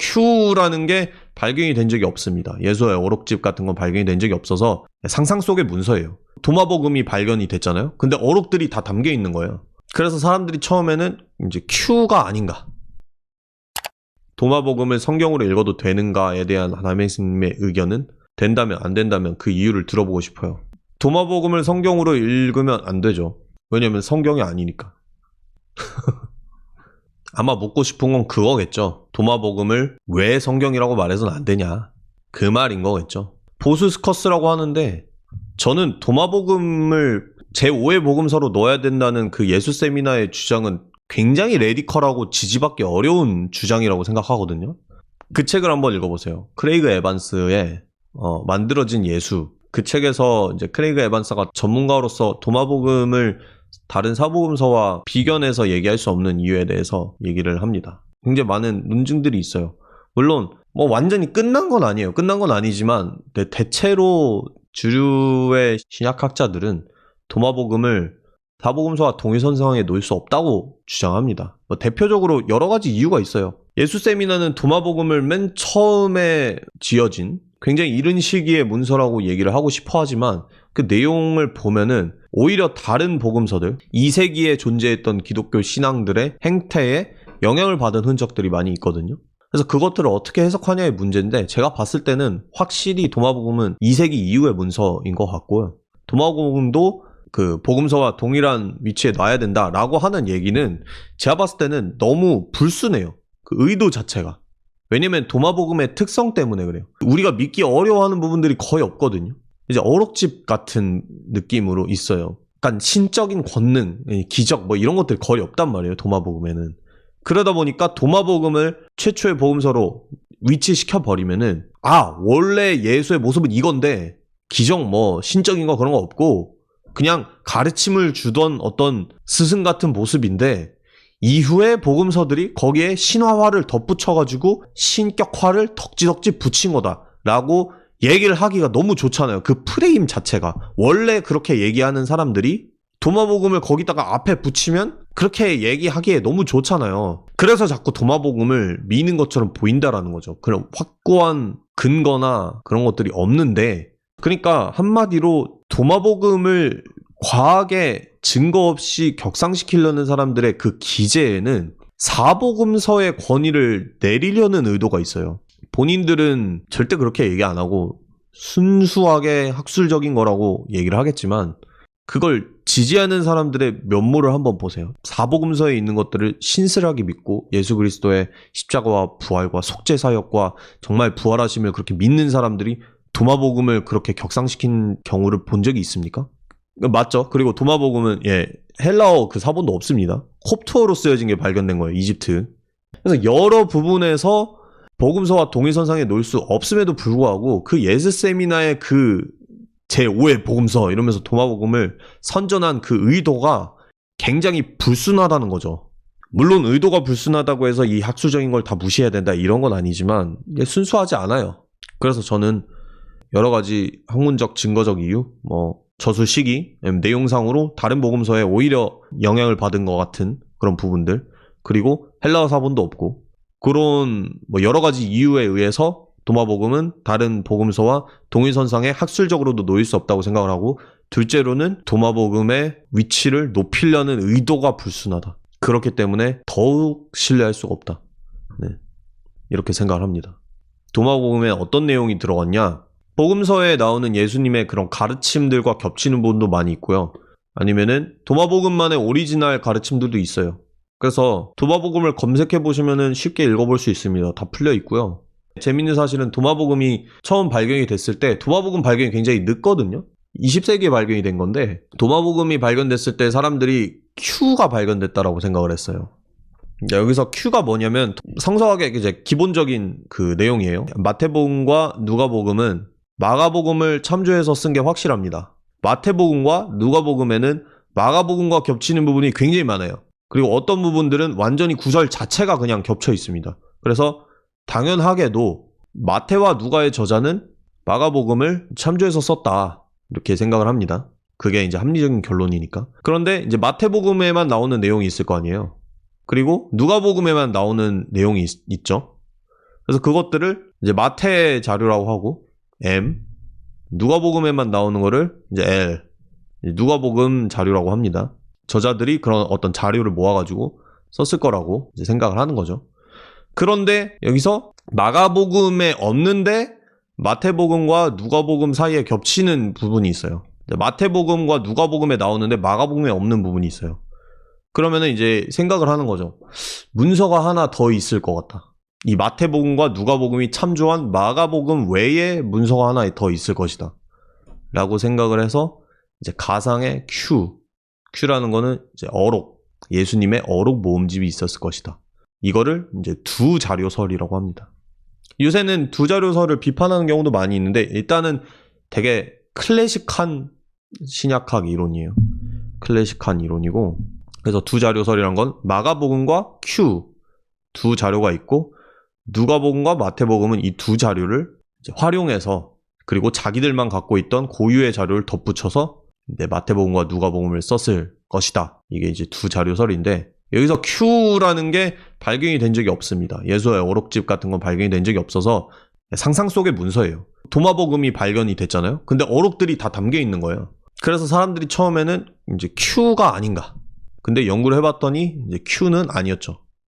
Q라는 게 발견이 된 적이 없습니다. 예수의 어록집 같은 건 발견이 된 적이 없어서 상상 속의 문서예요. 도마복음이 발견이 됐잖아요. 근데 어록들이 다 담겨 있는 거예요. 그래서 사람들이 처음에는 이제 Q가 아닌가. 도마복음을 성경으로 읽어도 되는가에 대한 하나님의 의견은 된다면 안 된다면 그 이유를 들어보고 싶어요. 도마복음을 성경으로 읽으면 안 되죠. 왜냐면 성경이 아니니까. 아마 묻고 싶은 건 그거겠죠. 도마복음을 왜 성경이라고 말해서는 안 되냐. 그 말인 거겠죠. 보스스커스라고 하는데 저는 도마복음을 제5의 복음서로 넣어야 된다는 그 예수 세미나의 주장은 굉장히 레디컬하고 지지받기 어려운 주장이라고 생각하거든요. 그 책을 한번 읽어보세요. 크레이그 에반스의 만들어진 예수. 그 책에서 이제 크레이그 에반스가 전문가로서 도마복음을 다른 사복음서와 비견해서 얘기할 수 없는 이유에 대해서 얘기를 합니다. 굉장히 많은 논증들이 있어요. 물론 뭐 완전히 끝난 건 아니에요. 끝난 건 아니지만 대체로 주류의 신약학자들은 도마복음을 사복음서와 동일선상에 놓을 수 없다고 주장합니다. 대표적으로 여러 가지 이유가 있어요. 예수 세미나는 도마복음을 맨 처음에 지어진 굉장히 이른 시기의 문서라고 얘기를 하고 싶어 하지만 그 내용을 보면은 오히려 다른 복음서들, 2세기에 존재했던 기독교 신앙들의 행태에 영향을 받은 흔적들이 많이 있거든요. 그래서 그것들을 어떻게 해석하냐의 문제인데 제가 봤을 때는 확실히 도마복음은 2세기 이후의 문서인 것 같고요. 도마복음도 그 복음서와 동일한 위치에 놔야 된다라고 하는 얘기는 제가 봤을 때는 너무 불순해요. 그 의도 자체가. 왜냐면 도마복음의 특성 때문에 그래요. 우리가 믿기 어려워하는 부분들이 거의 없거든요. 이제 어록집 같은 느낌으로 있어요. 약간 신적인 권능, 기적 뭐 이런 것들이 거의 없단 말이에요. 도마복음에는. 그러다 보니까 도마복음을 최초의 복음서로 위치시켜버리면은 원래 예수의 모습은 이건데 기적 뭐 신적인 거 그런 거 없고 그냥 가르침을 주던 어떤 스승 같은 모습인데 이후에 복음서들이 거기에 신화화를 덧붙여가지고 신격화를 덕지덕지 붙인 거다라고 얘기를 하기가 너무 좋잖아요. 그 프레임 자체가. 원래 그렇게 얘기하는 사람들이 도마복음을 거기다가 앞에 붙이면 그렇게 얘기하기에 너무 좋잖아요. 그래서 자꾸 도마복음을 미는 것처럼 보인다라는 거죠. 그런 확고한 근거나 그런 것들이 없는데 그러니까 한마디로 도마복음을 과하게 증거 없이 격상시키려는 사람들의 그 기제에는 사복음서의 권위를 내리려는 의도가 있어요. 본인들은 절대 그렇게 얘기 안 하고 순수하게 학술적인 거라고 얘기를 하겠지만 그걸 지지하는 사람들의 면모를 한번 보세요. 사복음서에 있는 것들을 신실하게 믿고 예수 그리스도의 십자가와 부활과 속죄 사역과 정말 부활하심을 그렇게 믿는 사람들이 도마복음을 그렇게 격상시킨 경우를 본 적이 있습니까? 맞죠? 그리고 도마복음은 헬라어 그 사본도 없습니다. 콥트어로 쓰여진 게 발견된 거예요. 이집트. 그래서 여러 부분에서 복음서와 동일선상에 놓을 수 없음에도 불구하고 그 예수 세미나의 그 제5의 복음서 이러면서 도마복음을 선전한 그 의도가 굉장히 불순하다는 거죠. 물론 의도가 불순하다고 해서 이 학술적인 걸 다 무시해야 된다 이런 건 아니지만 이게 순수하지 않아요. 그래서 저는 여러 가지 학문적 증거적 이유, 저술 시기, 내용상으로 다른 복음서에 오히려 영향을 받은 것 같은 그런 부분들, 그리고 헬라어 사본도 없고 그런 여러 가지 이유에 의해서 도마복음은 다른 복음서와 동일선상에 학술적으로도 놓일 수 없다고 생각을 하고, 둘째로는 도마복음의 위치를 높이려는 의도가 불순하다. 그렇기 때문에 더욱 신뢰할 수가 없다. 이렇게 생각을 합니다. 도마복음에 어떤 내용이 들어갔냐? 복음서에 나오는 예수님의 그런 가르침들과 겹치는 부분도 많이 있고요. 아니면은 도마복음만의 오리지널 가르침들도 있어요. 그래서 도마복음을 검색해 보시면은 쉽게 읽어볼 수 있습니다. 다 풀려 있고요. 재밌는 사실은 도마복음이 처음 발견이 됐을 때 도마복음 발견이 굉장히 늦거든요. 20세기에 발견이 된 건데 도마복음이 발견됐을 때 사람들이 Q가 발견됐다라고 생각을 했어요. 여기서 Q가 뭐냐면 성서학의 이제 기본적인 그 내용이에요. 마태복음과 누가복음은 마가복음을 참조해서 쓴 게 확실합니다. 마태복음과 누가복음에는 마가복음과 겹치는 부분이 굉장히 많아요. 그리고 어떤 부분들은 완전히 구절 자체가 그냥 겹쳐 있습니다. 그래서 당연하게도 마태와 누가의 저자는 마가복음을 참조해서 썼다. 이렇게 생각을 합니다. 그게 이제 합리적인 결론이니까. 그런데 이제 마태복음에만 나오는 내용이 있을 거 아니에요. 그리고 누가복음에만 나오는 내용이 있죠. 그래서 그것들을 이제 마태 자료라고 하고 M, 누가복음에만 나오는 거를 이제 L, 누가복음 자료라고 합니다. 저자들이 그런 어떤 자료를 모아가지고 썼을 거라고 이제 생각을 하는 거죠. 그런데 여기서 마가복음에 없는데 마태복음과 누가복음 사이에 겹치는 부분이 있어요. 마태복음과 누가복음에 나오는데 마가복음에 없는 부분이 있어요. 그러면은 이제 생각을 하는 거죠. 문서가 하나 더 있을 것 같다. 이 마태복음과 누가복음이 참조한 마가복음 외에 문서가 하나 더 있을 것이다. 라고 생각을 해서 이제 가상의 Q라는 거는 이제 어록, 예수님의 어록 모음집이 있었을 것이다. 이거를 이제 두 자료설이라고 합니다. 요새는 두 자료설을 비판하는 경우도 많이 있는데 일단은 되게 클래식한 신약학 이론이에요. 클래식한 이론이고 그래서 두 자료설이란 건 마가복음과 Q 두 자료가 있고 누가복음과 마태복음은 이 두 자료를 이제 활용해서 그리고 자기들만 갖고 있던 고유의 자료를 덧붙여서 이제 마태복음과 누가복음을 썼을 것이다. 이게 이제 두 자료설인데 여기서 Q라는 게 발견이 된 적이 없습니다. 예수의 어록집 같은 건 발견이 된 적이 없어서 상상 속의 문서예요. 도마복음이 발견이 됐잖아요. 근데 어록들이 다 담겨 있는 거예요. 그래서 사람들이 처음에는 이제 Q가 아닌가. 근데 연구를 해봤더니 이제 Q는 아니었죠.